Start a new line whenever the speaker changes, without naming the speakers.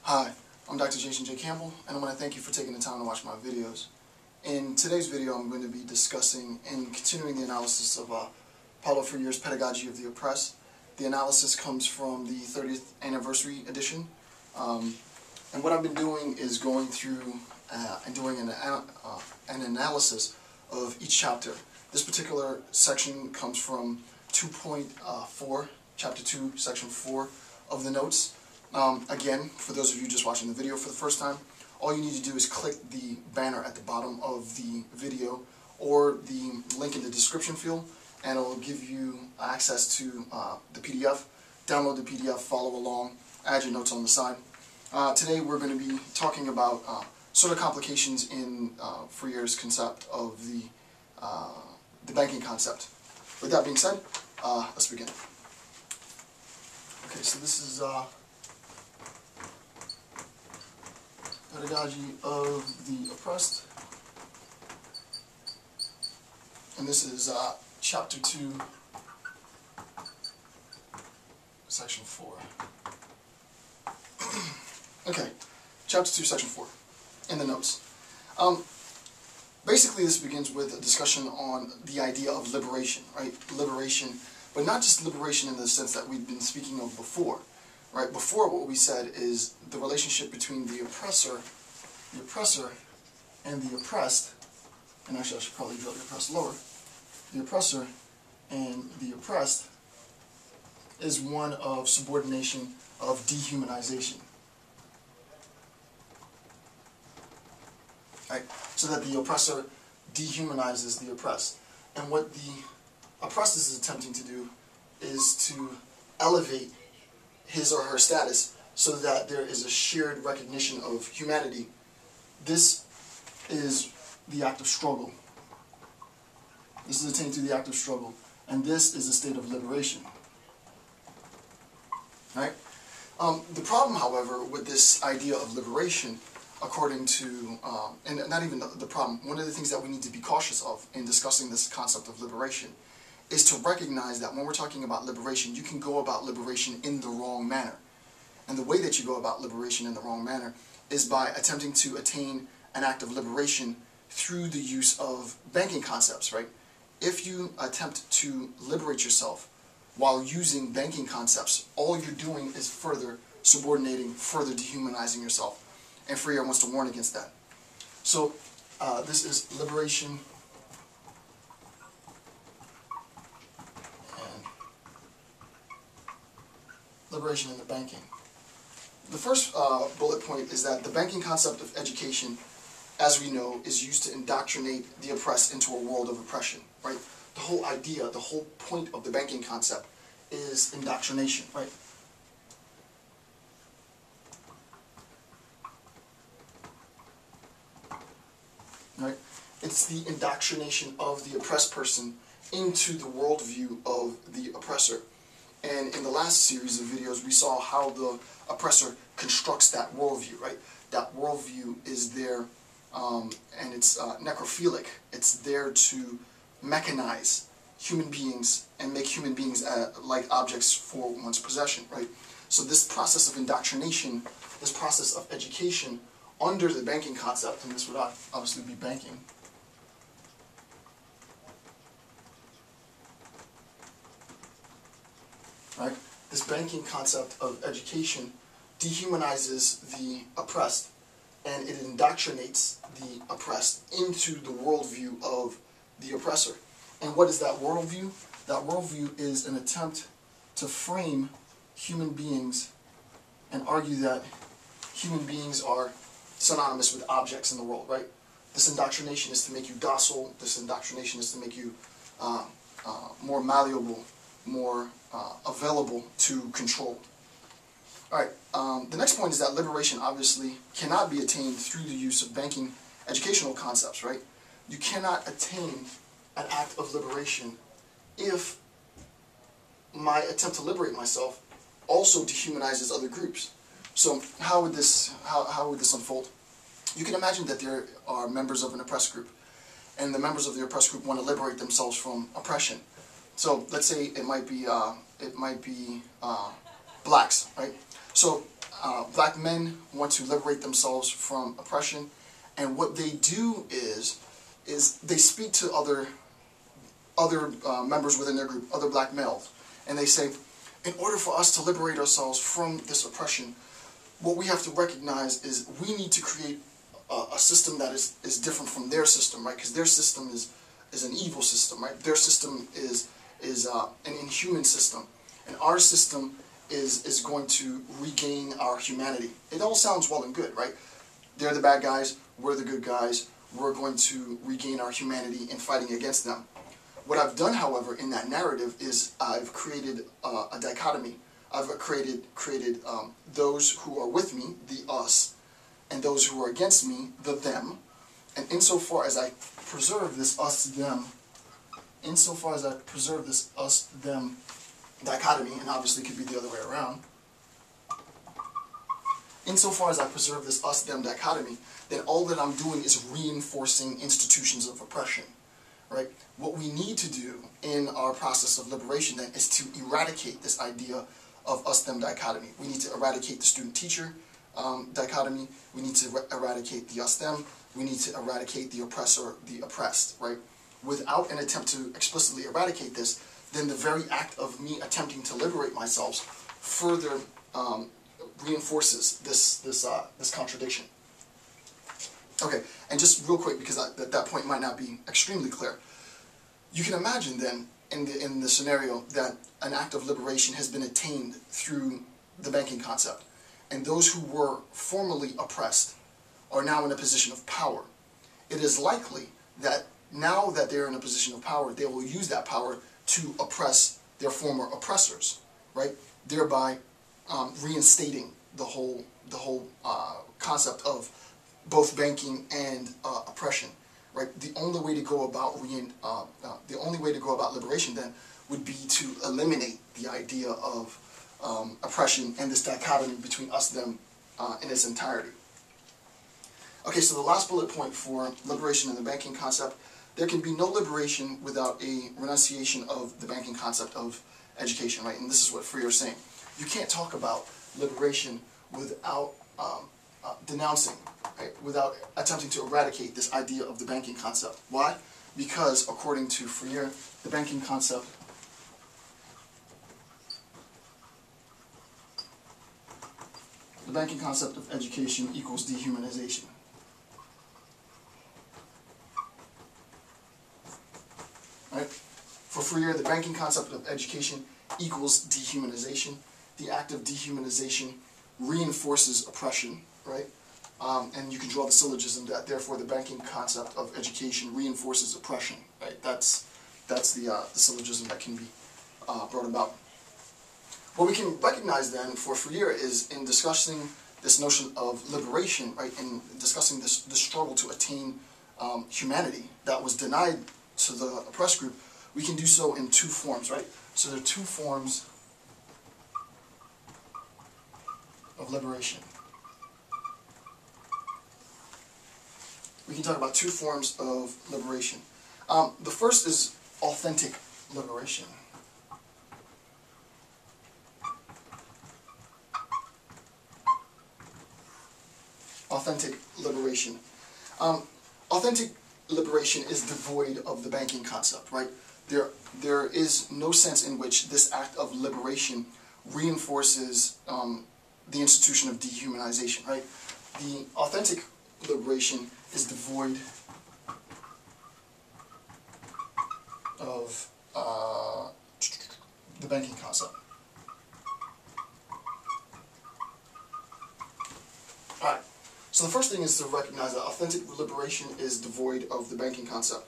Hi, I'm Dr. Jason J. Campbell, and I want to thank you for taking the time to watch my videos. In today's video, I'm going to be discussing and continuing the analysis of Paulo Freire's Pedagogy of the Oppressed. The analysis comes from the 30th anniversary edition, and what I've been doing is going through and doing an analysis of each chapter. This particular section comes from 2.4, Chapter 2, Section 4 of the notes. Again, for those of you just watching the video for the first time, all you need to do is click the banner at the bottom of the video or the link in the description field, and it will give you access to the PDF. Download the PDF, follow along, add your notes on the side. Today we're going to be talking about sort of complications in Freire's concept of the banking concept. With that being said, let's begin. Okay, so this is Pedagogy of the Oppressed, and this is Chapter 2, Section 4. Okay, Chapter 2, Section 4, in the notes. Basically, this begins with a discussion on the idea of liberation, right? Liberation, but not just liberation in the sense that we've been speaking of before. Right, before, what we said is the relationship between the oppressor and the oppressed, and actually I should probably draw the oppressed lower. The oppressor and the oppressed is one of subordination, of dehumanization. Right, so that the oppressor dehumanizes the oppressed. And what the oppressed is attempting to do is to elevate his or her status so that there is a shared recognition of humanity. This is the act of struggle. This is attained through the act of struggle, and this is a state of liberation. Right? The problem, however, with this idea of liberation, according to, and not even the problem, one of the things that we need to be cautious of in discussing this concept of liberation is to recognize that when we're talking about liberation, you can go about liberation in the wrong manner. And the way that you go about liberation in the wrong manner is by attempting to attain an act of liberation through the use of banking concepts, right? If you attempt to liberate yourself while using banking concepts, all you're doing is further subordinating, further dehumanizing yourself. And Freire wants to warn against that. So this is liberation in the banking. The first bullet point is that the banking concept of education, as we know, is used to indoctrinate the oppressed into a world of oppression, right? The whole idea, the whole point of the banking concept is indoctrination, right? Right? It's the indoctrination of the oppressed person into the worldview of the oppressor. And in the last series of videos, we saw how the oppressor constructs that worldview, right? That worldview is there, and it's necrophilic. It's there to mechanize human beings and make human beings like objects for one's possession, right? So this process of indoctrination, this process of education under the banking concept, and this would obviously be banking, right? This banking concept of education dehumanizes the oppressed, and it indoctrinates the oppressed into the worldview of the oppressor. And what is that worldview? That worldview is an attempt to frame human beings and argue that human beings are synonymous with objects in the world, right? This indoctrination is to make you docile. This indoctrination is to make you more malleable, more available to control. Alright, the next point is that liberation obviously cannot be attained through the use of banking educational concepts, right? You cannot attain an act of liberation if my attempt to liberate myself also dehumanizes other groups. So how would this unfold? You can imagine that there are members of an oppressed group, and the members of the oppressed group want to liberate themselves from oppression. So let's say it might be blacks, right? So black men want to liberate themselves from oppression, and what they do is they speak to other members within their group, other black males, and they say, in order for us to liberate ourselves from this oppression, what we have to recognize is we need to create a system that is different from their system, right? Because their system is an evil system, right? Their system is an inhuman system, and our system is going to regain our humanity. It all sounds well and good, right? They're the bad guys, we're the good guys, we're going to regain our humanity in fighting against them. What I've done, however, in that narrative is I've created a dichotomy. I've created those who are with me, the us, and those who are against me, the them. And insofar as I preserve this us-them, dichotomy, and obviously it could be the other way around, insofar as I preserve this us-them dichotomy, then all that I'm doing is reinforcing institutions of oppression, right? What we need to do in our process of liberation then is to eradicate this idea of us-them dichotomy. We need to eradicate the student-teacher dichotomy. We need to eradicate the us-them. We need to eradicate the oppressor, the oppressed, right? Without an attempt to explicitly eradicate this, then the very act of me attempting to liberate myself further reinforces this contradiction. Okay, and just real quick, because that point might not be extremely clear. You can imagine then, in the scenario, that an act of liberation has been attained through the banking concept, and those who were formerly oppressed are now in a position of power. It is likely that now that they're in a position of power, they will use that power to oppress their former oppressors, right? Thereby reinstating the whole concept of both banking and oppression, right? The only way to go about liberation then would be to eliminate the idea of oppression and this dichotomy between us them in its entirety. Okay, so the last bullet point for liberation and the banking concept: there can be no liberation without a renunciation of the banking concept of education, right? And this is what Freire is saying. You can't talk about liberation without denouncing, right? Without attempting to eradicate this idea of the banking concept. Why? Because according to Freire, the banking concept of education equals dehumanization. Right? For Freire, the banking concept of education equals dehumanization. The act of dehumanization reinforces oppression, right? And you can draw the syllogism that therefore the banking concept of education reinforces oppression, right? That's the syllogism that can be brought about. What we can recognize then for Freire is in discussing this notion of liberation, right, in discussing the struggle to attain humanity that was denied to the oppressed group, we can do so in two forms, right? So there are two forms of liberation. We can talk about two forms of liberation. The first is authentic liberation. Authentic liberation. Authentic liberation is devoid of the banking concept, right? There is no sense in which this act of liberation reinforces the institution of dehumanization, right? The authentic liberation is devoid of the banking concept. Alright, so the first thing is to recognize that authentic liberation is devoid of the banking concept.